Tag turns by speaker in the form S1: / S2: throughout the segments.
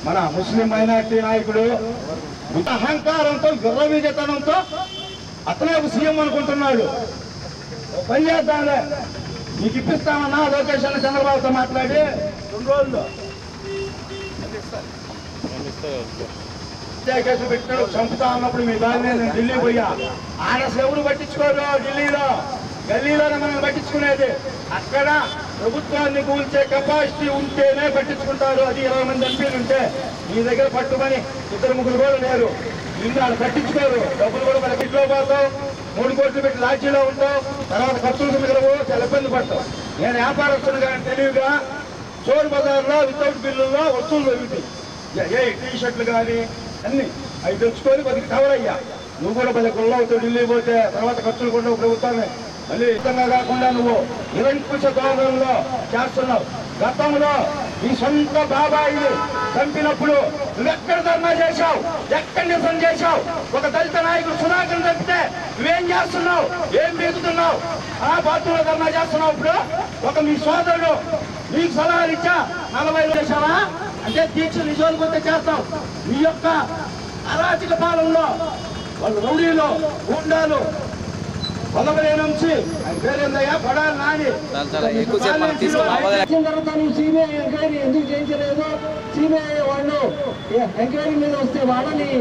S1: మన ముస్లిం మైనార్టీ నాయకుడు అహంకారంతో విర్రవీగతనంతో అతనే సీఎం అనుకుంటున్నాడు. పని చేద్దాంలే, నీకు ఇప్పిస్తామన్నా లొకేషన్ చంద్రబాబుతో మాట్లాడి 2 రోజుల్లో కేసులు పెట్టాడు. చంపుతా ఉన్నప్పుడు మీ బాగా నేను ఢిల్లీ పోయా. ఆడ ఎవరు పట్టించుకోరు. ఢిల్లీలో గల్లీలోనే మనల్ని పట్టించుకునేది. అక్కడ ప్రభుత్వాన్ని కూల్చే కెపాసిటీ ఉంటేనే పట్టించుకుంటారు. అది 20 మంది ఎంపీలు ఉంటే మీ దగ్గర పట్టుమని 2-3 కూడా లేరు. ఇల్లు వాళ్ళు పట్టించుకోరు. డబ్బులు కూడా మన ఇంట్లో పోతావు, 3 కోట్లు పెట్టి లాడ్జీలో ఉంటావు, తర్వాత ఖర్చులకు మిగలవు, చాలా ఇబ్బంది పడతావు. నేను వ్యాపారస్తులు కానీ తెలివిగా చోరు బజార్లో వితౌట్ బిల్లుల్లో వస్తువులు దొరుకుతాయి. టీ షర్ట్లు కానీ అన్ని అవి తెచ్చుకొని కొద్దిగా కవర్ అయ్యా. నువ్వు కూడా 10 గుళ్ళు అవుతావు ఢిల్లీ పోతే, తర్వాత ఖర్చులు కూడా ప్రభుత్వాన్ని మళ్ళీ ఇష్టంగా కాకుండా నువ్వు నిరంకుశ ధోరణిలో చేస్తున్నావు. గతంలో నీ సొంత బాబాయిని చంపినప్పుడు నువ్వెక్కడ ధర్నా చేశావు, ఎక్కడ నిరసన చేశావు? ఒక దళిత నాయకుడు సుధాకర్ చంపితే నువ్వేం చేస్తున్నావు, ఏం బీగుతున్నావు? ఆ బాత్రూంలో ధర్నా చేస్తున్నావు. ఇప్పుడు ఒక మీ సోదరుడు నీకు సలహాలు ఇచ్చా 40 చేశావా అంటే దీక్ష నిజోలు కొత్త చేస్తావు. మీ యొక్క అరాచక పాలనలో వాళ్ళు రౌడీలో గుండాలు పొలవలేనంచి ఆయన పేరేందయ్యా పడాలి నాని సిబిఐ ఎంక్వైరీ ఎందుకు చేయించలేదు? సిబిఐ వాళ్ళు ఎంక్వైరీ మీద వస్తే వాళ్ళని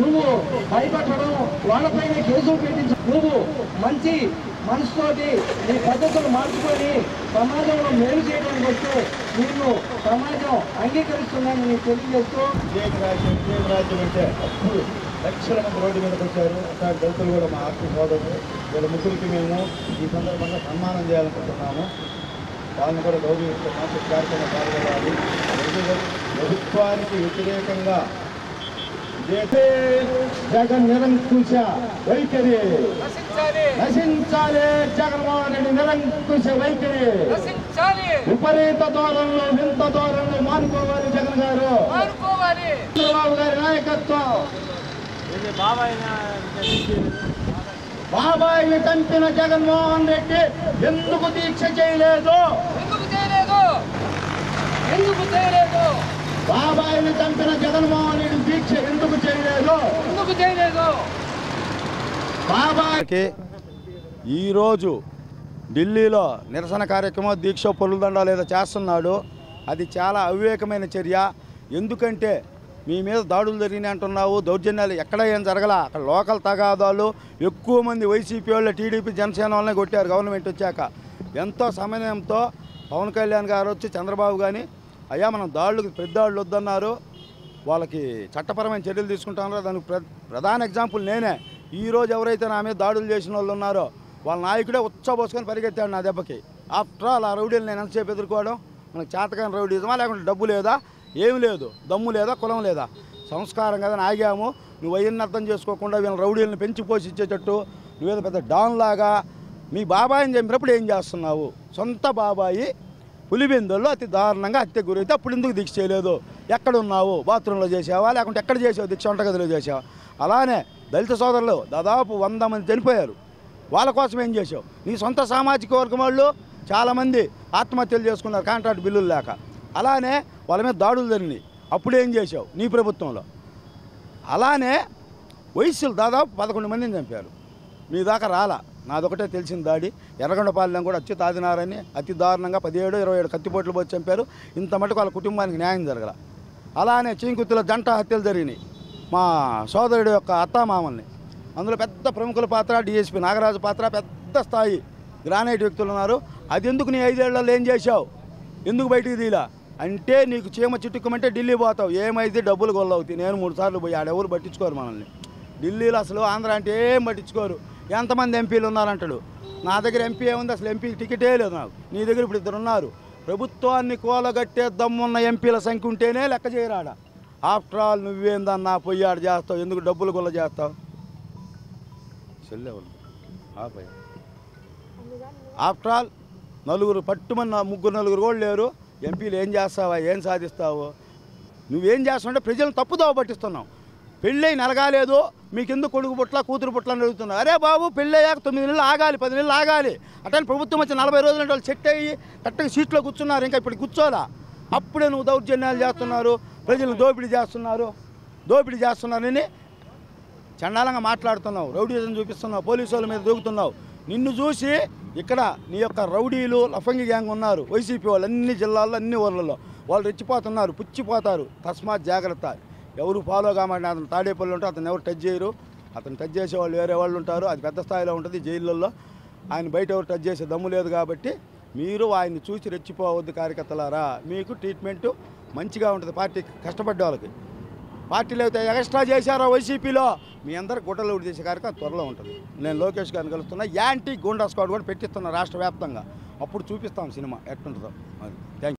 S1: నువ్వు భయపడడం, వాళ్ళపైన కేసులు పెట్టించు. నువ్వు మంచి మనసుతోటి నీ పద్ధతులు మార్చుకొని సమాజంలో మేలు చేయడానికి వస్తే నిన్ను సమాజం అంగీకరిస్తుందని నీకు తెలియజేస్తూ రాజ్యం అంటే అప్పుడు లక్షల మంది రోడ్డు మీదకి వచ్చారు. అట్లాంటి దళితులు కూడా మా ఆర్థిక సోదరులు వీళ్ళ ముగ్గురికి మేము ఈ సందర్భంగా సన్మానం చేయాలనుకుంటున్నాము. వాళ్ళని కూడా గౌరవిస్తున్నాము. కార్యక్రమం పాల్గొనాలి. ప్రభుత్వానికి వ్యతిరేకంగా జగన్ నిరంకుశ వైఖరి నశించాలి. జగన్మోహన్ రెడ్డి నిరంకుశ వైఖరి విపరీత ధోరణులు, వింత ధోరణులు మానుకోవాలి. జగన్ గారు, చంద్రబాబు గారి నాయకత్వం. బాబాయిని చంపిన జగన్మోహన్ రెడ్డి ఎందుకు దీక్ష చేయలేదు? బాబాయిని చంపిన జగన్మోహన్ రెడ్డి దీక్ష ఎందుకు చేయలేదు? బాబాయికి ఈరోజు ఢిల్లీలో నిరసన కార్యక్రమం, దీక్ష, పొరులదండ లేదా చేస్తున్నాడు. అది చాలా అవివేకమైన చర్య. ఎందుకంటే మీ మీద దాడులు జరిగినాయి అంటున్నావు, దౌర్జన్యాలు ఎక్కడ ఏం జరగల. అక్కడ లోకల్ తగాదాలు ఎక్కువ మంది వైసీపీ వాళ్ళు, టీడీపీ, జనసేన వాళ్ళనే కొట్టారు గవర్నమెంట్ వచ్చాక. ఎంతో సమయంతో పవన్ కళ్యాణ్ గారు వచ్చి చంద్రబాబు కానీ అయ్యా మనం దాడులకు పెద్దాళ్ళు వద్దన్నారు, వాళ్ళకి చట్టపరమైన చర్యలు తీసుకుంటున్నారో దానికి ప్రధాన ఎగ్జాంపుల్ నేనే. ఈరోజు ఎవరైతే నా మీద దాడులు చేసిన వాళ్ళు ఉన్నారో వాళ్ళ నాయకుడే ఉచ్చబోసుకొని పరిగెత్తాడు నా దెబ్బకి. ఆఫ్టర్ ఆల్ ఆ రౌడీలు నేను ఎంతసేపు ఎదుర్కోవడం? మనకు చేతకాని రౌడీజమా, లేకుంటే డబ్బు లేదా, ఏమి లేదు, దమ్ము లేదా, కులం లేదా? సంస్కారం కదా ఆగాము. నువ్వు అయ్యన్ని అర్థం చేసుకోకుండా వీళ్ళ రౌడీలను పెంచి పోషించేటట్టు నువ్వేదో పెద్ద డాన్ లాగా మీ బాబాయిని చంపినప్పుడు ఏం చేస్తున్నావు? సొంత బాబాయి పులిబెందుల్లో అతి దారుణంగా హత్య గురైతే అప్పుడు ఎందుకు దీక్ష చేయలేదు? ఎక్కడున్నావు? బాత్రూంలో చేసావా, లేకుంటే ఎక్కడ చేసావు దీక్ష? వంటగదిలో చేసావా? అలానే దళిత సోదరులు దాదాపు 100 మంది చనిపోయారు. వాళ్ళ కోసం ఏం చేసావు? నీ సొంత సామాజిక వర్గం వాళ్ళు చాలామంది ఆత్మహత్యలు చేసుకున్నారు కాంట్రాక్ట్ బిల్లులు లేక. అలానే వాళ్ళ మీద దాడులు జరిగినాయి. అప్పుడు ఏం చేసావు నీ ప్రభుత్వంలో? అలానే వయస్సులు దాదాపు 11 మందిని చంపారు. మీ దాకా రాలా. నాదొకటే తెలిసిన దాడి. ఎర్రగొండపాలెం కూడా అత్యుతాదినారని అతి దారుణంగా 17-27 కత్తిపోట్లు పోయి చంపారు. ఇంత మటుకు వాళ్ళ కుటుంబానికి న్యాయం జరగల. అలానే చీంకుత్తిలో జంట హత్యలు జరిగినాయి మా సోదరుడు యొక్క అత్తామామల్ని. అందులో పెద్ద ప్రముఖుల పాత్ర, డిఎస్పీ నాగరాజు పాత్ర, పెద్ద స్థాయి గ్రానైట్ వ్యక్తులు ఉన్నారు. అది ఎందుకు నీ 5 ఏళ్లలో ఏం చేశావు? ఎందుకు బయటికి తీలా? అంటే నీకు చీమ చిట్టుకోమంటే ఢిల్లీ పోతావు. ఏమైతే డబ్బులు గొల్లవుతాయి. నేను 3 సార్లు పోయి ఆడెవరు పట్టించుకోరు మనల్ని. ఢిల్లీలో అసలు ఆంధ్ర అంటే ఏం పట్టించుకోరు. ఎంతమంది ఎంపీలు ఉన్నారంటాడు. నా దగ్గర ఎంపీ ఏముంది? అసలు ఎంపీ టికెటే లేదు నాకు. నీ దగ్గర ఇప్పుడు 2 ఉన్నారు. ప్రభుత్వాన్ని కూలగట్టే దమ్మున్న ఎంపీల సంఖ్య ఉంటేనే లెక్క చేయరాడా. ఆఫ్టర్ ఆల్ నువ్వేందన్నా పొయ్యాడు చేస్తావు? ఎందుకు డబ్బులు గొల్ల చేస్తావు? చెల్లెవాళ్ళు ఆఫ్టర్ ఆల్ నలుగురు పట్టుమన్న 3-4 కూడా లేరు. ఎంపీలు ఏం చేస్తావా? ఏం సాధిస్తావు? నువ్వేం చేస్తావంటే ప్రజలను తప్పుదోవ పట్టిస్తున్నావు. పెళ్ళై నెలగాలేదు మీకెందుకు కొడుకు పుట్ల కూతురు పుట్ల అని అడుగుతున్నావు. అరే బాబు పెళ్ళయ్యాక 9 నెలలు ఆగాలి, 10 నెలలు ఆగాలి. అట్లా ప్రభుత్వం వచ్చి 40 రోజులంటే వాళ్ళు సెట్ అయ్యి కరెక్ట్గా సీట్లో కూర్చున్నారు. ఇంకా ఇప్పుడు కూర్చోలా. అప్పుడే నువ్వు దౌర్జన్యాలు చేస్తున్నారు, ప్రజలను దోపిడీ చేస్తున్నారని చండాలంగా మాట్లాడుతున్నావు, రౌడీజం చూపిస్తున్నావు, పోలీసు వాళ్ళ మీద దూకుతున్నావు. నిన్ను చూసి ఇక్కడ నీ యొక్క రౌడీలు లఫంగి గ్యాంగ్ ఉన్నారు, వైసీపీ వాళ్ళు అన్ని జిల్లాల్లో అన్ని ఊర్లలో వాళ్ళు రెచ్చిపోతున్నారు, పుచ్చిపోతారు. తస్మాత్ జాగ్రత్త. ఎవరు ఫాలో కామని అతను తాడేపల్లి ఉంటే అతను ఎవరు టచ్ చేయరు. అతను టచ్ చేసే వాళ్ళు వేరే వాళ్ళు ఉంటారు. అది పెద్ద స్థాయిలో ఉంటుంది జైళ్ళల్లో. ఆయన బయట ఎవరు టచ్ చేసే దమ్ము లేదు. కాబట్టి మీరు ఆయన్ని చూసి రెచ్చిపోవద్దు కార్యకర్తలారా. మీకు ట్రీట్మెంటు మంచిగా ఉంటుంది. పార్టీ కష్టపడ్డ వాళ్ళకి పార్టీలో అయితే ఎక్స్ట్రా చేశారో వైసీపీలో మీ అందరు గుట్టలు చేసే కార్యక్రమం త్వరలో ఉంటుంది. నేను లోకేష్ గారిని కలుస్తున్నా. యాంటీ గూండా స్క్వాడ్ కూడా పెట్టిస్తున్నా రాష్ట్ర వ్యాప్తంగా. అప్పుడు చూపిస్తాం సినిమా ఎట్టుంటుందో. అది థ్యాంక్ యూ.